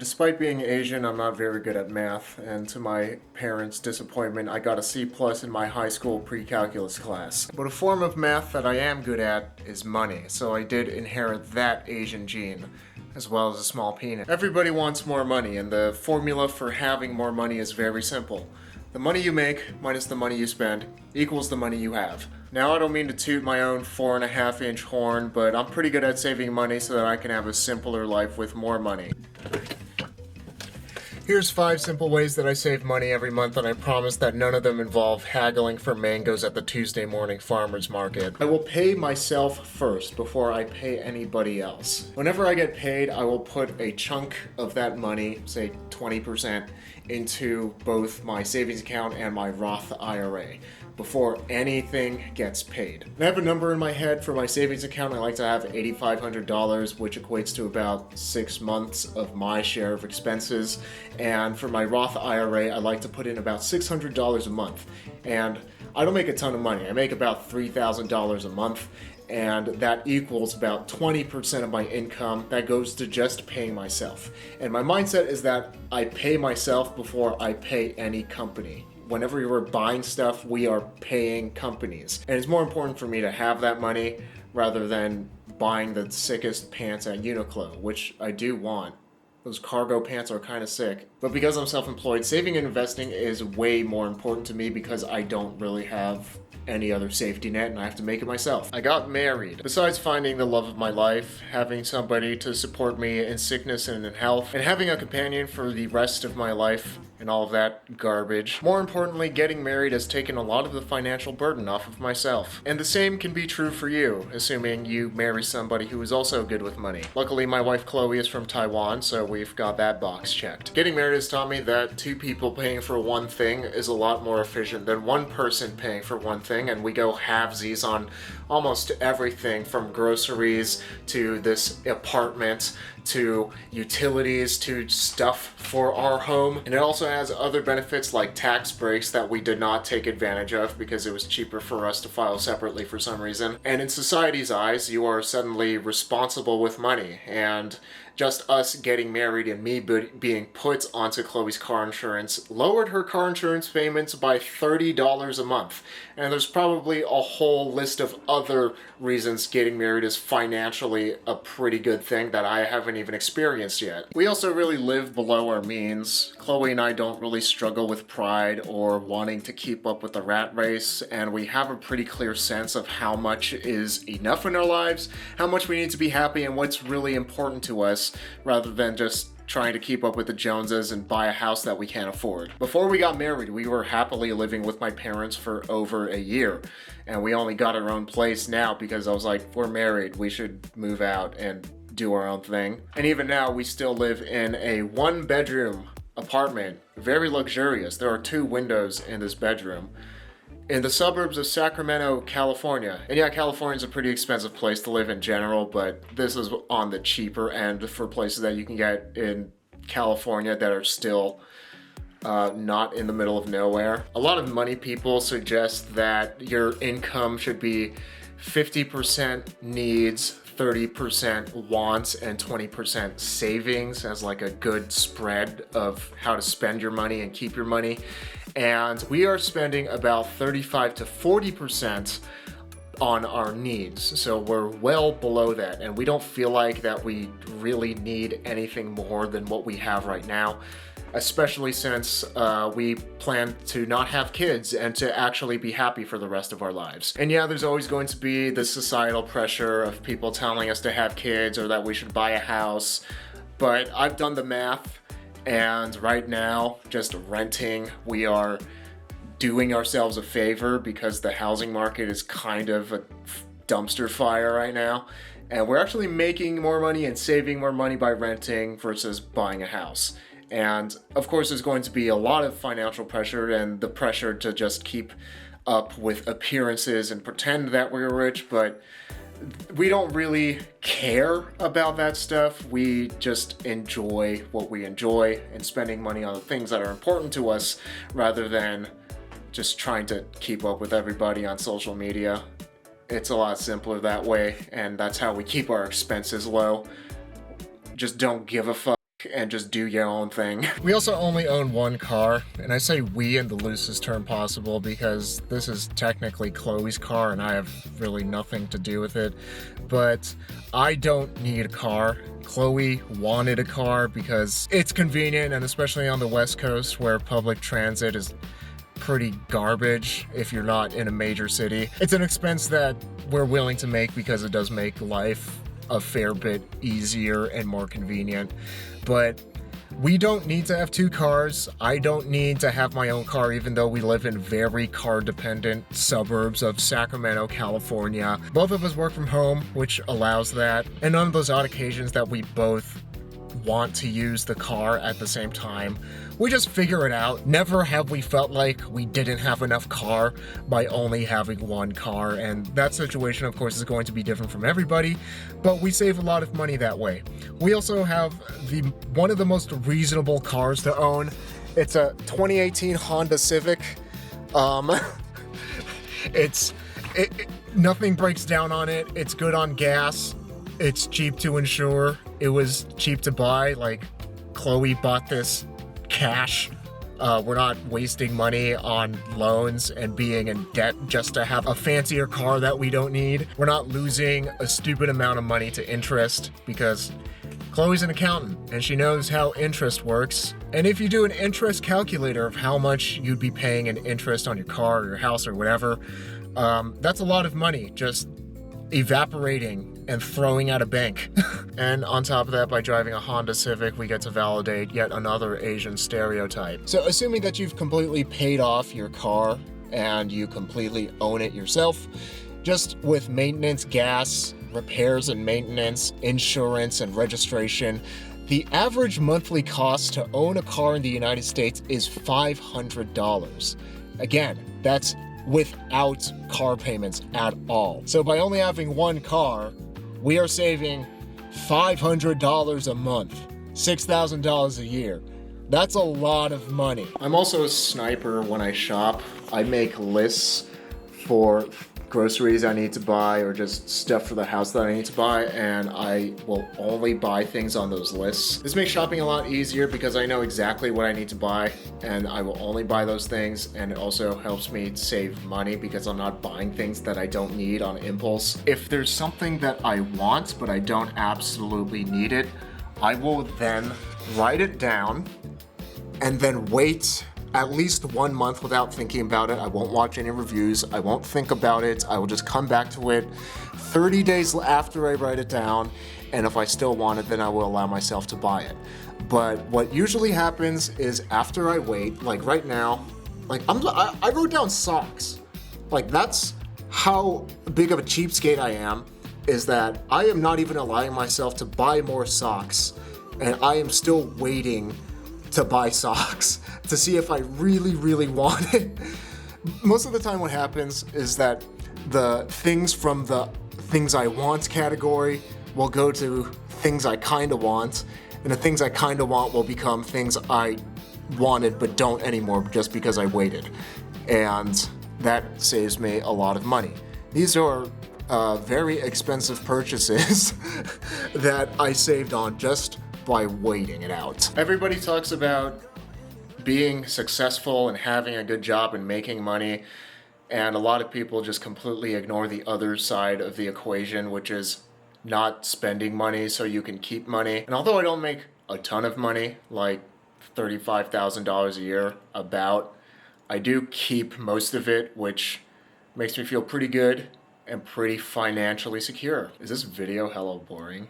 Despite being Asian, I'm not very good at math, and to my parents' disappointment, I got a C plus in my high school pre-calculus class. But a form of math that I am good at is money, so I did inherit that Asian gene, as well as a small penis. Everybody wants more money, and the formula for having more money is very simple. The money you make minus the money you spend equals the money you have. Now, I don't mean to toot my own 4.5-inch horn, but I'm pretty good at saving money so that I can have a simpler life with more money. Here's 5 simple ways that I save money every month, and I promise that none of them involve haggling for mangoes at the Tuesday morning farmer's market. I will pay myself first before I pay anybody else. Whenever I get paid, I will put a chunk of that money, say 20%, into both my savings account and my Roth IRA before anything gets paid. I have a number in my head for my savings account. I like to have $8,500, which equates to about 6 months of my share of expenses. And for my Roth IRA, I like to put in about $600 a month. And I don't make a ton of money. I make about $3,000 a month, and that equals about 20% of my income that goes to just paying myself. And my mindset is that I pay myself before I pay any company. Whenever we're buying stuff, we are paying companies. And it's more important for me to have that money rather than buying the sickest pants at Uniqlo, which I do want. Those cargo pants are kind of sick. But because I'm self-employed, saving and investing is way more important to me because I don't really have any other safety net and I have to make it myself. I got married. Besides finding the love of my life, having somebody to support me in sickness and in health, and having a companion for the rest of my life and all of that garbage, more importantly, getting married has taken a lot of the financial burden off of myself. And the same can be true for you, assuming you marry somebody who is also good with money. Luckily, my wife Chloe is from Taiwan, so we've got that box checked. Getting married has taught me that 2 people paying for one thing is a lot more efficient than 1 person paying for one thing, and we go halvesies on almost everything from groceries to this apartment to utilities to stuff for our home. And it also has other benefits like tax breaks that we did not take advantage of because it was cheaper for us to file separately for some reason. And in society's eyes, you are suddenly responsible with money, and just us getting married and me being put onto Chloe's car insurance lowered her car insurance payments by $30 a month. And there's probably a whole list of other reasons getting married is financially a pretty good thing that I haven't even experienced yet. We also really live below our means. Chloe and I don't really struggle with pride or wanting to keep up with the rat race, and we have a pretty clear sense of how much is enough in our lives, how much we need to be happy, and what's really important to us, rather than just trying to keep up with the Joneses and buy a house that we can't afford. Before we got married, we were happily living with my parents for over a year, and we only got our own place now because I was like, we're married, we should move out and do our own thing. And even now, we still live in a 1-bedroom apartment, very luxurious. There are 2 windows in this bedroom, in the suburbs of Sacramento, California. And yeah, California's a pretty expensive place to live in general, but this is on the cheaper end for places that you can get in California that are still not in the middle of nowhere. A lot of money people suggest that your income should be 50% needs, 30% wants, and 20% savings as like a good spread of how to spend your money and keep your money. And we are spending about 35 to 40% on our needs. So we're well below that, and we don't feel like that we really need anything more than what we have right now, especially since we plan to not have kids and to actually be happy for the rest of our lives. And yeah, there's always going to be the societal pressure of people telling us to have kids or that we should buy a house, but I've done the math, and right now, just renting, we are doing ourselves a favor because the housing market is kind of a dumpster fire right now. And we're actually making more money and saving more money by renting versus buying a house. And of course, there's going to be a lot of financial pressure and the pressure to just keep up with appearances and pretend that we're rich, but we don't really care about that stuff. We just enjoy what we enjoy and spending money on the things that are important to us rather than just trying to keep up with everybody on social media. It's a lot simpler that way, and that's how we keep our expenses low. Just don't give a fuck. and just do your own thing. We also only own one car, and I say we in the loosest term possible because this is technically Chloe's car and I have really nothing to do with it, but I don't need a car. Chloe wanted a car because it's convenient, and especially on the West Coast where public transit is pretty garbage if you're not in a major city. It's an expense that we're willing to make because it does make life a fair bit easier and more convenient. But we don't need to have two cars. I don't need to have my own car, even though we live in very car-dependent suburbs of Sacramento, California. Both of us work from home, which allows that. And on those odd occasions that we both want to use the car at the same time, we just figure it out. Never have we felt like we didn't have enough car by only having one car, and that situation of course is going to be different from everybody, but we save a lot of money that way. We also have one of the most reasonable cars to own. It's a 2018 Honda Civic. Nothing breaks down on it. It's good on gas. It's cheap to insure. It was cheap to buy. Like, Chloe bought this cash. We're not wasting money on loans and being in debt just to have a fancier car that we don't need. We're not losing a stupid amount of money to interest because Chloe's an accountant and she knows how interest works. And if you do an interest calculator of how much you'd be paying in interest on your car or your house or whatever, that's a lot of money just evaporating and throwing at a bank. And on top of that, by driving a Honda Civic, we get to validate yet another Asian stereotype. So assuming that you've completely paid off your car and you completely own it yourself, just with maintenance, gas, repairs and maintenance, insurance and registration, the average monthly cost to own a car in the United States is $500. Again, that's without car payments at all. So by only having one car, we are saving $500 a month, $6,000 a year. That's a lot of money. I'm also a sniper when I shop. I make lists for groceries I need to buy or just stuff for the house that I need to buy, and I will only buy things on those lists. This makes shopping a lot easier because I know exactly what I need to buy and I will only buy those things, and it also helps me save money because I'm not buying things that I don't need on impulse. If there's something that I want but I don't absolutely need it, I will then write it down and then wait at least 1 month without thinking about it. I won't watch any reviews. I won't think about it. I will just come back to it 30 days after I write it down, and if I still want it, then I will allow myself to buy it. But what usually happens is after I wait, like right now, like I wrote down socks. Like, that's how big of a cheapskate I am, is that I am not even allowing myself to buy more socks, and I am still waiting to buy socks to see if I really, really want it. Most of the time what happens is that the things from the things I want category will go to things I kinda want, and the things I kinda want will become things I wanted but don't anymore just because I waited. And that saves me a lot of money. These are very expensive purchases that I saved on just by waiting it out. Everybody talks about being successful and having a good job and making money, and a lot of people just completely ignore the other side of the equation, which is not spending money so you can keep money. And although I don't make a ton of money, like $35,000 a year, I do keep most of it, which makes me feel pretty good and pretty financially secure. Is this video hella boring?